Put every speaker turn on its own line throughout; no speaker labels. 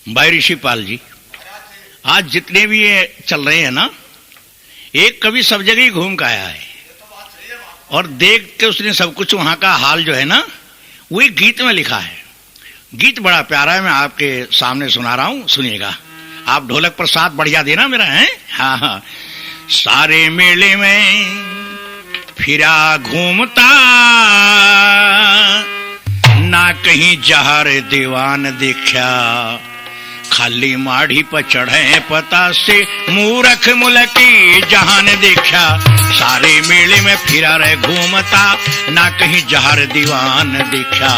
भाई ऋषिपाल जी, आज जितने भी ये चल रहे हैं ना, एक कवि सब जगह ही घूम के आया है और देख के उसने सब कुछ वहां का हाल जो है ना, वही गीत में लिखा है। गीत बड़ा प्यारा है, मैं आपके सामने सुना रहा हूं, सुनिएगा। आप ढोलक पर साथ बढ़िया देना मेरा है। हाँ हाँ। सारे मेले में फिरा घूमता, ना कहीं जहर दीवान देखा, खाली माढ़ी पर चढ़े पता से मूरख मुलकी जहान देखा। सारे मेले में फिरा रहे घूमता, ना कहीं जहर दीवान देखा,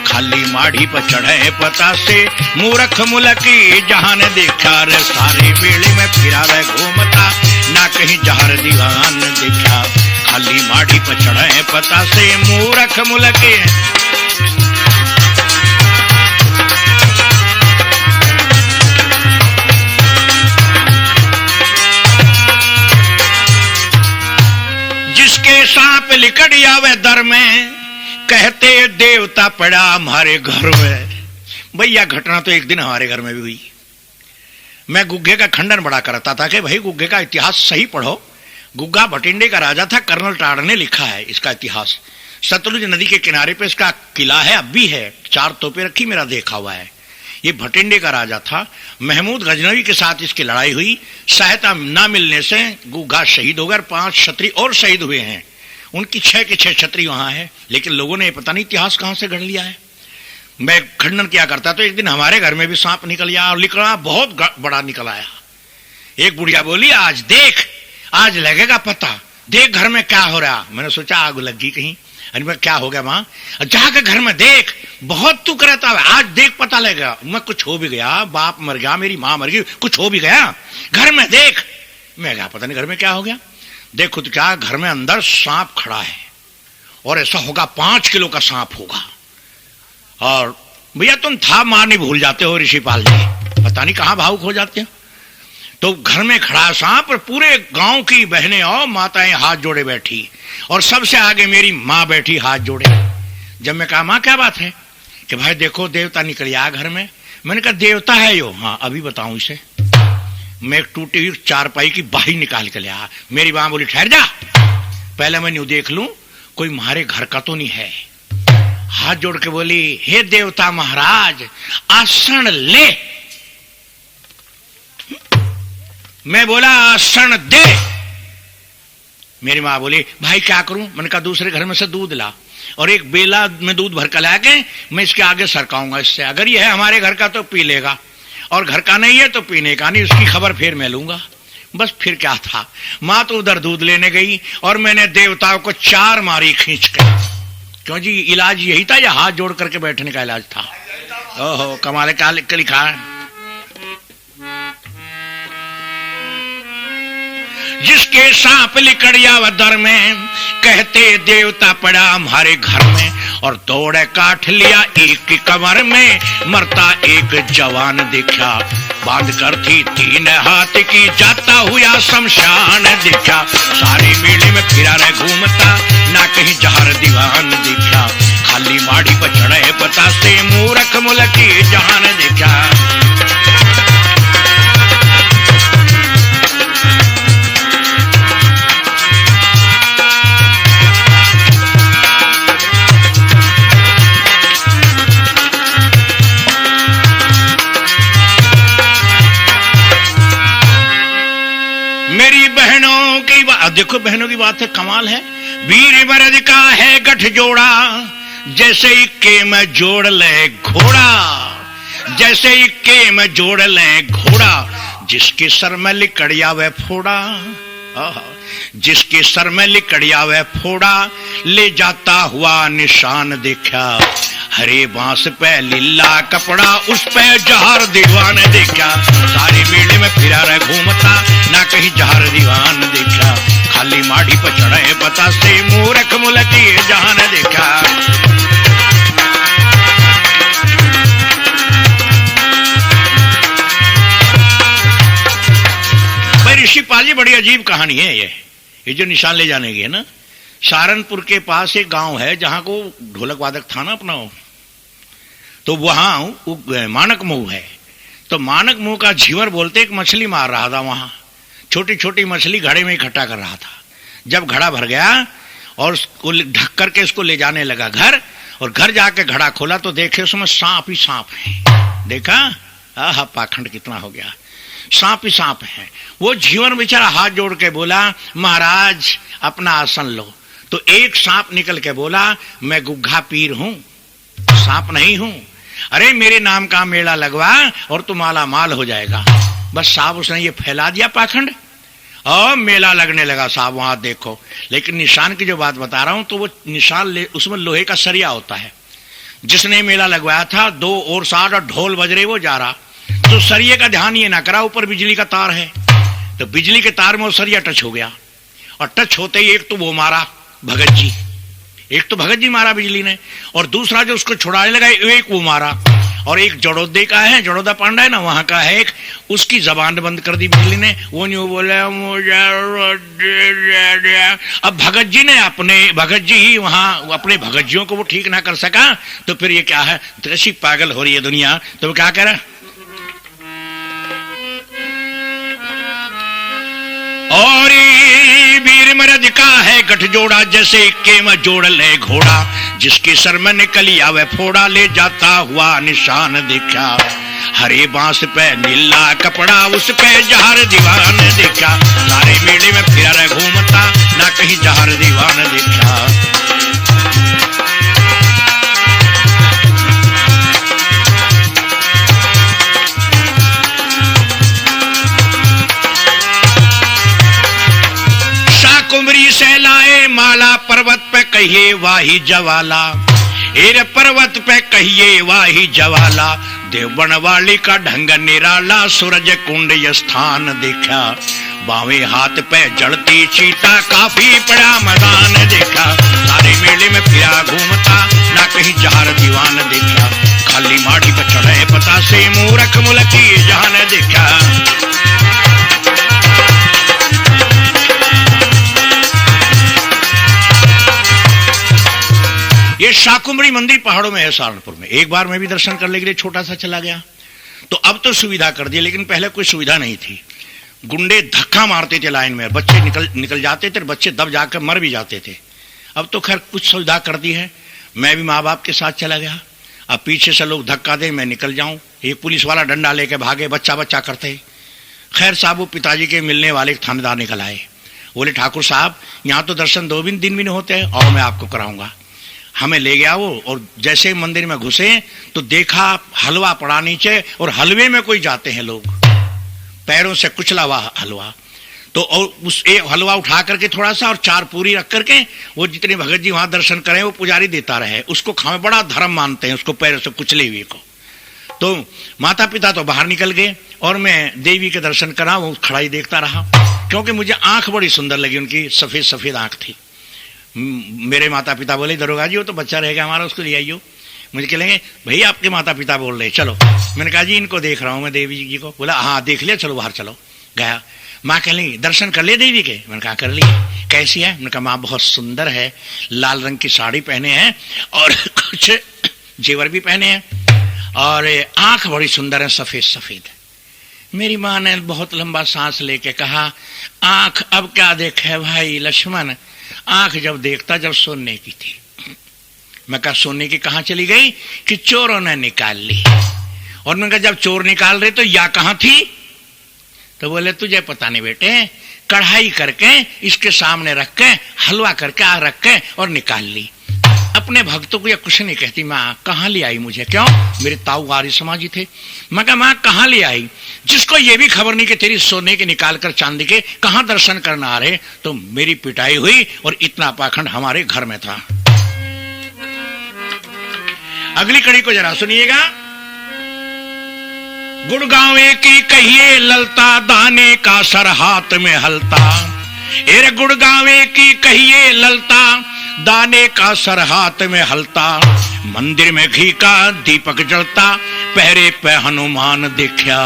खाली माढ़ी पर चढ़े पता से मूरख मुलकी जहान देखा। रे सारे मेले में फिरा रहे घूमता, ना कहीं जहर दीवान देखा, खाली माढ़ी पर चढ़े पता से मूरख मुलकी। जिसके सांप लिकड़ आवे दर में, कहते देवता पड़ा हमारे घर में। भैया घटना तो एक दिन हमारे घर में भी हुई। मैं गुग्गे का खंडन बड़ा करता था कि भाई गुग्गे का इतिहास सही पढ़ो। गुग्गा भटिंडे का राजा था, कर्नल टाड़ ने लिखा है इसका इतिहास। सतलुज नदी के किनारे पे इसका किला है, अब भी है, 4 तोपें रखी, मेरा देखा हुआ है। ये भटिंडे का राजा था। महमूद गजनवी के साथ इसकी लड़ाई हुई, सहायता न मिलने से गुग्गा शहीद हो गए। 5 क्षत्रिय और शहीद हुए हैं, उनकी 6 के 6 क्षत्रिय वहां है, लेकिन लोगों ने पता नहीं इतिहास कहां से गढ़ लिया है। मैं खंडन किया करता तो एक दिन हमारे घर में भी सांप निकल आया, और निकला बहुत बड़ा निकल आया। एक बुढ़िया बोली, आज देख, आज लगेगा पता, देख घर में क्या हो रहा। मैंने सोचा आग लग गई कहीं। अरे मैं क्या हो गया मां? जाकर घर में देख, बहुत तू करता है, आज देख पता लगेगा। मैं कुछ हो भी गया, बाप मर गया, मेरी मां मर गई, कुछ हो भी गया, घर में देख। मैं क्या पता नहीं घर में क्या हो गया। देखो तो क्या, घर में अंदर सांप खड़ा है, और ऐसा होगा 5 किलो का सांप होगा। और भैया तुम था मारनी भूल जाते हो ऋषिपाल जी, पता नहीं कहां भावुक हो जाते हो। तो घर में खड़ा सांप, और पूरे गांव की बहनें और माताएं हाथ जोड़े बैठी, और सबसे आगे मेरी मां बैठी हाथ जोड़े। जब मैं कहा मां क्या बात है, कि भाई देखो देवता निकल आया घर में। मैंने कहा देवता है यो? हाँ अभी बताऊं इसे। मैं एक टूटी हुई चारपाई की बाही निकाल के लिया। मेरी मां बोली ठहर जा, पहले मैं न्यू देख लूं कोई हमारे घर का तो नहीं है। हाथ जोड़ के बोली, हे देवता महाराज आसन ले। मैं बोला आसन दे। मेरी मां बोली भाई क्या करूं? मैंने कहा दूसरे घर में से दूध ला, और एक बेला में दूध भर कर ला के मैं इसके आगे सरकाऊंगा इससे। अगर यह है हमारे घर का तो पी लेगा, और घर का नहीं है तो पीने का नहीं, उसकी खबर फिर मैं लूंगा। बस फिर क्या था, मां तो उधर दूध लेने गई, और मैंने देवताओं को 4 मारी खींच कर। क्यों जी, इलाज यही था या हाथ जोड़ करके बैठने का इलाज था? ओहो कमाल, क्या लिख के लिखा है। जिसके सांप लिकड़िया व दर में, कहते देवता पड़ा हमारे घर में, और दौड़े काट लिया एक की कमर में, मरता एक जवान देखा, बांध कर थी 3 हाथ की, जाता हुआ शमशान देखा। सारे मेले में फिरा रहे घूमता, ना कहीं जहर दीवान देखा, खाली माढ़ी पर चढ़े पता से मूरख मुलकी जहान देखा। मेरी बहनों की बात देखो, बहनों की बात है, कमाल है। वीर मर्द का है गठ जोड़ा, जैसे इक्के में जोड़ ले घोड़ा, जैसे इक्के में जोड़ ले घोड़ा, जिसके सर में लिकड़िया वह फोड़ा, जिसके सर में लिकड़िया वह फोड़ा, ले जाता हुआ निशान देखा, हरे बांस पे लीला कपड़ा, उस पे जहर दीवान देखा। सारे मेले में फिरा रहे घूमता, ना कहीं जहर दीवान देखा, खाली माढ़ी पर चढ़े पता से मूरख मुलकी जहान देखा। भाई ऋषिपाल जी बड़ी अजीब कहानी है ये जो निशान ले जाने की है ना। सहारनपुर के पास एक गांव है जहां को ढोलक वादक था ना अपना, तो वहां मानक मऊ है। तो मानक मुंह का झीवर बोलते एक मछली मार रहा था वहां, छोटी छोटी मछली घड़े में इकट्ठा कर रहा था। जब घड़ा भर गया और उसको ढक करके उसको ले जाने लगा घर, और घर जाके घड़ा खोला तो देखे उसमें सांप ही सांप है। देखा, आहा पाखंड कितना हो गया, सांप ही सांप है। वो जीवन बेचारा हाथ जोड़ के बोला, महाराज अपना आसन लो। तो एक सांप निकल के बोला, मैं गुग्घा पीर हूं, सांप नहीं हूं। अरे मेरे नाम का मेला लगवा और तू माला माल हो जाएगा। बस साहब उसने ये फैला दिया पाखंड और मेला लगने लगा साहब वहां देखो। लेकिन निशान की जो बात बता रहा हूं तो वो निशान उसमें लोहे का सरिया होता है। जिसने मेला लगवाया था 2 और 7 और ढोल बज रहे, वो जा रहा तो सरिये का ध्यान ये ना करा, ऊपर बिजली का तार है तो बिजली के तार में वो सरिया टच हो गया। और टच होते ही एक तो वो मारा भगत जी, एक तो भगत जी मारा बिजली ने, और दूसरा जो उसको छुड़ाने लगा एक वो मारा। और एक जड़ोदे का है, जड़ोदा पांडा है ना, वहां का है एक, उसकी जबान बंद कर दी बिजली ने। वो नहीं बोला मुझे। अब भगत जी ने भगत जी ही वहां अपने भगत जियों को वो ठीक ना कर सका, तो फिर ये क्या है, ऐसी पागल हो रही है दुनिया। तो वो क्या करे, और वीर मरद का है गठजोड़ा, जैसे इक्के में जोड़ ले घोड़ा, जिसके सर में निकली आवे फोड़ा, ले जाता हुआ निशान देखा। हरे बांस पे नीला कपड़ा, उस पे जहर दीवान देखा। सारे मेले में फिर घूमता, ना कहीं जहर दीवान देखा। कुमरी से लाए माला, पर्वत पे कहिए वाही जवाला। एर पर्वत पे कहिए वाही जवाला, देवबन वाली का ढंग निराला, सूरज कुंड स्थान देखा। बावें हाथ पे जड़ती चीता, काफी बड़ा मैदान देखा। सारे मेले में फिरा घूमता, ना कहीं जहर दीवान देखा। खाली माटी पे चढ़े पता से, मूरख मुलकी जान देखा। ये शाकुंभरी मंदिर पहाड़ों में है सहारनपुर में। एक बार मैं भी दर्शन करने के लिए छोटा सा चला गया, तो अब तो सुविधा कर दी, लेकिन पहले कोई सुविधा नहीं थी। गुंडे धक्का मारते थे लाइन में, बच्चे निकल जाते थे, बच्चे दब जाकर मर भी जाते थे। अब तो खैर कुछ सुविधा कर दी है। मैं भी माँ बाप के साथ चला गया, अब पीछे से लोग धक्का दे मैं निकल जाऊं, एक पुलिस वाला डंडा लेके भागे, बच्चा बच्चा करते। खैर साहब वो पिताजी के मिलने वाले थानेदार निकल आए, बोले ठाकुर साहब यहाँ तो दर्शन 2 दिन भी नहीं होते, और मैं आपको कराऊंगा। हमें ले गया वो, और जैसे मंदिर में घुसे तो देखा हलवा पड़ा नीचे, और हलवे में कोई जाते हैं लोग, पैरों से कुचला हुआ हलवा। तो और उस एक हलवा उठा करके थोड़ा सा और 4 पूरी रख करके, वो जितने भगत जी वहां दर्शन करें वो पुजारी देता रहे, उसको खावे, बड़ा धर्म मानते हैं उसको, पैरों से कुचले हुए को। तो माता पिता तो बाहर निकल गए और मैं देवी के दर्शन करा, वो खड़ा ही देखता रहा, क्योंकि मुझे आंख बड़ी सुंदर लगी, उनकी सफेद सफेद आंख थी। मेरे माता पिता बोले दरोगा जी वो तो बच्चा रहेगा हमारा, उसको ले आइयो। मुझे कहेंगे भैया आपके माता पिता बोल रहे, चलो। मैंने कहा जी इनको देख रहा हूं मैं, देवी जी को। बोला हाँ देख लिया, चलो बाहर चलो। गया, माँ कह लेंगी दर्शन कर ले देवी के। मैंने कहा कर लिए। कैसी है? मैंने कहा माँ बहुत सुंदर है, लाल रंग की साड़ी पहने हैं और कुछ जेवर भी पहने हैं, और आंख बड़ी सुंदर है, सफेद सफेद। मेरी माँ ने बहुत लंबा सांस लेके कहा आंख अब क्या देखे भाई लक्ष्मण, आंख जब देखता जब सोने की थी। मैं कहा सोने की कहां चली गई? कि चोरों ने निकाल ली। और मैंने कहा जब चोर निकाल रहे तो या कहां थी? तो बोले तुझे पता नहीं बेटे, कढ़ाई करके इसके सामने रख के हलवा करके आ रख के और निकाल ली। अपने भक्तों को यह कुछ नहीं कहती, माँ कहां ले आई मुझे? क्यों? मेरे ताऊ आर्य समाजी थे। मैं कहा माँ कहां ले आई? जिसको ये भी खबर नहीं कि तेरी सोने के निकाल कर चांदी के कहां दर्शन करना आ रहे। तो मेरी पिटाई हुई और इतना पाखंड हमारे घर में था। अगली कड़ी को जरा सुनिएगा। गुड़गांवे की कहिए ललता, दाने का सर हाथ में हलता। एरे गुड़गांवे की कहिए ललता, दाने का सर हाथ में हलता। मंदिर में घी का दीपक जलता, पहरे पे हनुमान देखा।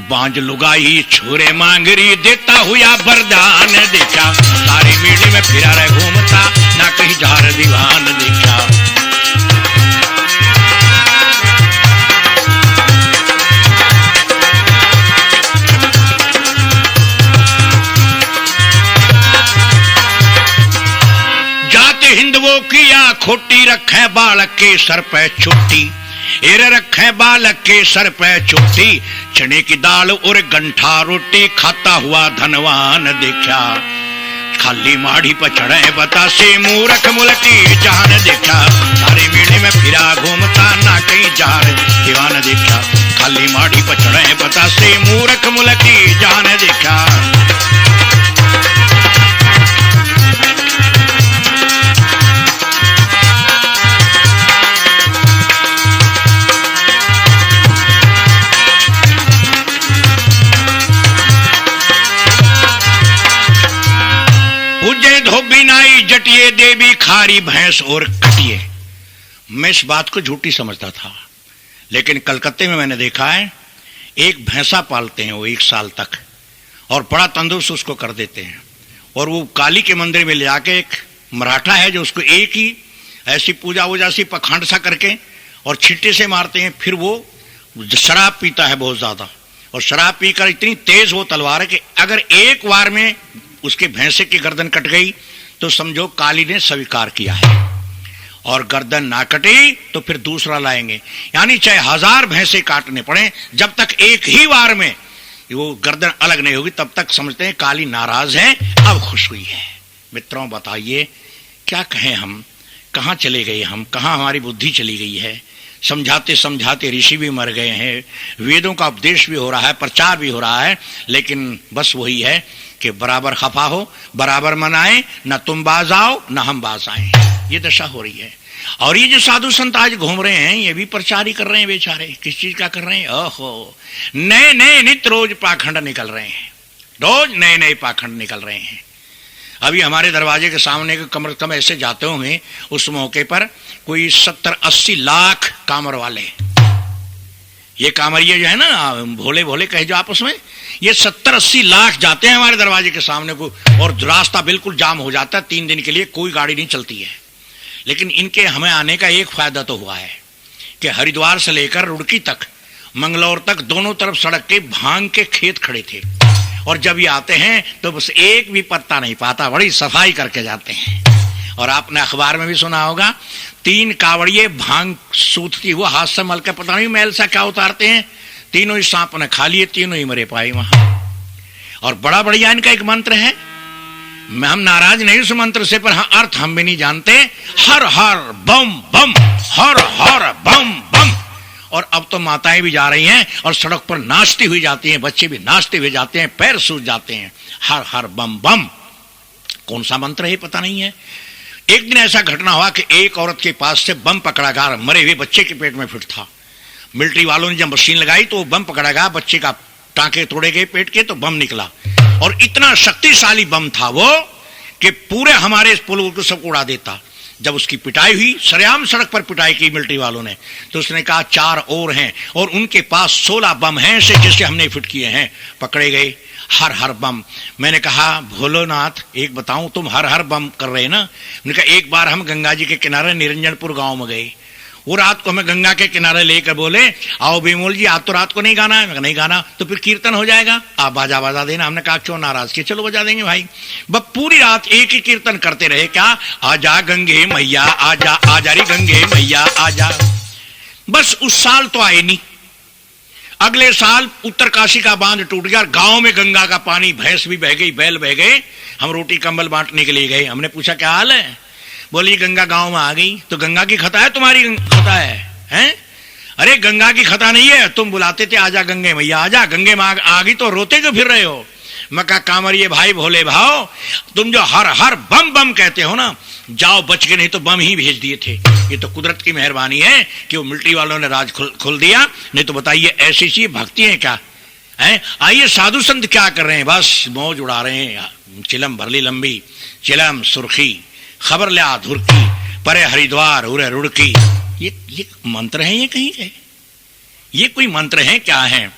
बांझ लुगाई छोरे मांगरी, देता हुआ वरदान देखा। सारी मेले में फिरा रहे घूमता, ना कहीं जार दीवान देखा। जो किया खोटी, रखे बालक के सर पे छुट्टी, एरे रखे बालक के सर पे चोटी, चने की दाल और गंठा रोटी, खाता हुआ धनवान देखा, खाली माड़ी पर चढ़े बतासे, मूर्ख मुलकी जान देखा, सारे मेले में फिरा घूमता ना कहीं जार दीवान देखा, खाली माड़ी पर चढ़े बतासे, मूर्ख मुलकी जान देखा। धोबी नाई जटिए देवी खारी भैंस और कटिए। मैं इस बात को झूठी समझता था, लेकिन कलकत्ते में मैंने देखा है एक भैंसा पालते हैं वो 1 साल तक और बड़ा तंदुरुस्त उसको कर देते हैं, और वो काली के मंदिर में ले जाके एक मराठा है जो उसको एक ही ऐसी पूजा वूजा सी पखंड सा करके और छिट्टे से मारते हैं। फिर वो शराब पीता है बहुत ज्यादा, और शराब पीकर इतनी तेज वो तलवार है कि अगर एक बार में उसके भैंसे की गर्दन कट गई तो समझो काली ने स्वीकार किया है, और गर्दन ना कटी तो फिर दूसरा लाएंगे, यानी चाहे 1000 भैंसे काटने पड़े, जब तक एक ही बार में वो गर्दन अलग नहीं होगी तब तक समझते हैं काली नाराज है, अब खुश हुई है। मित्रों बताइए क्या कहें हम, कहां चले गए हम, कहां हमारी बुद्धि चली गई है। समझाते समझाते ऋषि भी मर गए हैं, वेदों का उपदेश भी हो रहा है, प्रचार भी हो रहा है, लेकिन बस वही है कि बराबर खफा हो, बराबर मनाए, न तुम बाज आओ न हम बाज आए, ये दशा हो रही है। और ये जो साधु संत आज घूम रहे हैं ये भी प्रचार ही कर रहे हैं बेचारे। किस चीज का कर रहे हैं? ओहो, नए नए नित्य रोज पाखंड निकल रहे हैं, रोज नए नए पाखंड निकल रहे हैं। अभी हमारे दरवाजे के सामने के कम से कम ऐसे जाते होंगे उस मौके पर कोई 70-80 लाख कामर वाले, ये कामरिये जो है ना भोले भोले कहे जो आपस में, ये 70-80 लाख जाते हैं हमारे दरवाजे के सामने को, और रास्ता बिल्कुल जाम हो जाता है, 3 दिन के लिए कोई गाड़ी नहीं चलती है। लेकिन इनके हमें आने का एक फायदा तो हुआ है कि हरिद्वार से लेकर रुड़की तक, मंगलौर तक दोनों तरफ सड़क के भांग के खेत खड़े थे, और जब ये आते हैं तो बस एक भी पत्ता नहीं पाता, बड़ी सफाई करके जाते हैं। और आपने अखबार में भी सुना होगा 3 कावड़िए भांग सूथती हुआ हाथ से मल के पता नहीं मैल सा क्या उतारते हैं, तीनों ही सांप ने खा लिए, तीनों ही मरे पाए वहां। और बड़ा बढ़िया इनका एक मंत्र है, हम नाराज नहीं उस मंत्र से, पर हाँ अर्थ हम भी नहीं जानते, हर हर बम बम, हर हर बम बम। और अब तो माताएं भी जा रही हैं और सड़क पर नाचती हुई जाती हैं, बच्चे भी नाचते हुए जाते हैं, पैर सूज जाते हैं, हर हर बम बम। कौन सा मंत्र है पता नहीं है। एक दिन ऐसा घटना हुआ कि एक औरत के पास से बम पकड़ा गया, मरे हुए बच्चे के पेट में फिट था। मिलिट्री वालों ने जब मशीन लगाई तो बम पकड़ा गया, बच्चे का टांके तोड़े गए पेट के, तो बम निकला, और इतना शक्तिशाली बम था वो कि पूरे हमारे इस पुल को सब उड़ा देता। जब उसकी पिटाई हुई, सरेआम सड़क पर पिटाई की मिलिट्री वालों ने, तो उसने कहा 4 और हैं और उनके पास 16 बम हैं से जिससे हमने फिट किए हैं, पकड़े गए हर हर बम। मैंने कहा भोलोनाथ एक बताऊं, तुम हर हर बम कर रहे ना। उन्होंने कहा एक बार हम गंगा जी के किनारे निरंजनपुर गांव में गए, वो रात को हमें गंगा के किनारे लेकर बोले आओ बेमोल जी आज तो रात को नहीं गाना है। मैं कहा नहीं गाना, तो फिर कीर्तन हो जाएगा, आप बाजा बजा देना। हमने कहा क्यों नाराज किए, चलो बजा देंगे भाई। बस पूरी रात एक ही कीर्तन करते रहे, क्या आजा गंगे मैया आजा, आजा री गंगे मैया आजा। बस उस साल तो आए नहीं, अगले साल उत्तरकाशी का बांध टूट गया, गांव में गंगा का पानी, भैंस भी बह गई, बैल बह गए। हम रोटी कंबल बांटने के लिए गए, हमने पूछा क्या हाल है, बोली गंगा गांव में आ गई। तो गंगा की खता है, तुम्हारी खता है, हैं? अरे गंगा की खता नहीं है, तुम बुलाते थे आजा गंगे मैया आजा, गंगे में आ गई तो रोते क्यों फिर रहे हो। मैं कहा कांवरिये भाई भोले भाव, तुम जो हर हर बम बम कहते हो ना, जाओ बच के, नहीं तो बम ही भेज दिए थे। ये तो कुदरत की मेहरबानी है कि वो मिलिट्री वालों ने राज खोल दिया, नहीं तो बताइए ऐसी सी भक्ति है क्या है। आइए साधु संत क्या कर रहे हैं, बस मौज उड़ा रहे हैं, चिलम भरली लंबी, चिलम सुर्खी, खबर ले धुरकी, परे हरिद्वार उरे रुड़की। ये मंत्र है, ये कहीं के, ये कोई मंत्र है क्या है।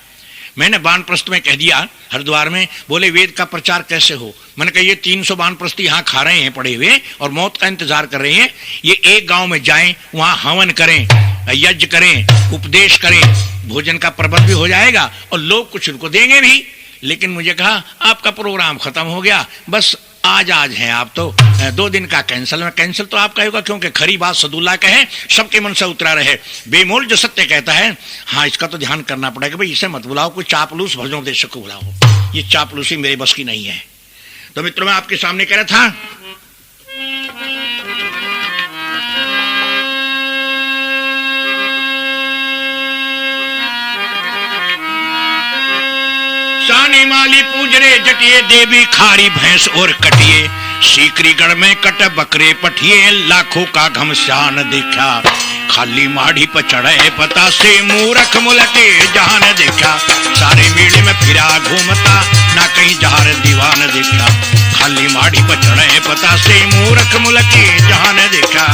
मैंने वानप्रस्थ में कह दिया हरिद्वार में, बोले वेद का प्रचार कैसे हो। मैंने कहा ये 300 वानप्रस्थी यहाँ खा रहे हैं पड़े हुए और मौत का इंतजार कर रहे हैं, ये एक गांव में जाएं, वहां हवन करें, यज्ञ करें, उपदेश करें, भोजन का प्रबंध भी हो जाएगा और लोग कुछ उनको देंगे भी। लेकिन मुझे कहा आपका प्रोग्राम खत्म हो गया, बस आज हैं आप तो 2 दिन का कैंसिल में। कैंसिल तो आपका होगा क्योंकि खरी बात सदुल्ला कहे, सबके मन से उतरा रहे। बेमोल जो सत्य कहता है, हाँ इसका तो ध्यान करना पड़ेगा भाई, इसे मत बुलाओ, कोई चापलूस भजनों देश को बुलाओ, ये चापलूसी मेरे बस की नहीं है। तो मित्रों मैं आपके सामने कह रहा था शानी माली पूजरे जटिए, देवी खारी भैंस और कटिए, सीकरीगढ़ में कट बकरे पठिए, लाखों का घमसान देखा, खाली माढ़ी पर चढ़े पता से, मूरख मुलके जहान देखा, सारे मेले में फिरा घूमता, ना कहीं जहार दीवान देखा, खाली माढ़ी पर चढ़े पता से, मूरख मुलके जहान देखा।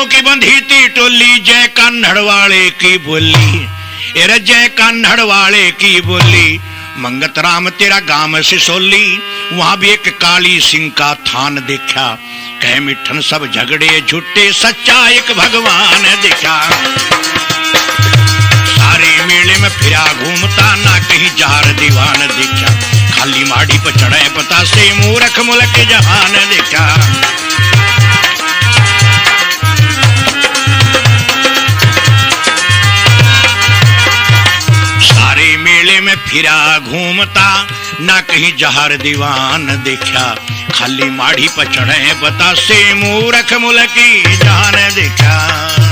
की बंधी थी टोली, जय कान्हड़ वाले की बोली, एरे जय कान्हड़ वाले की बोली, मंगत राम तेरा गांव सिसोली, वहां भी एक काली सिंह का थान देखा, कह मिठन सब झगड़े झूठे, सच्चा एक भगवान देखा, सारे मेले में फिरा घूमता, ना कहीं जार दीवान देखा, खाली माड़ी पर चढ़े पता से, मूरख मुलक जहान देखा। मेले में फिरा घूमता, ना कहीं जहार दीवान देखा, खाली माढ़ी पर चढ़े बता से, मूरख मुलकी जान देखा।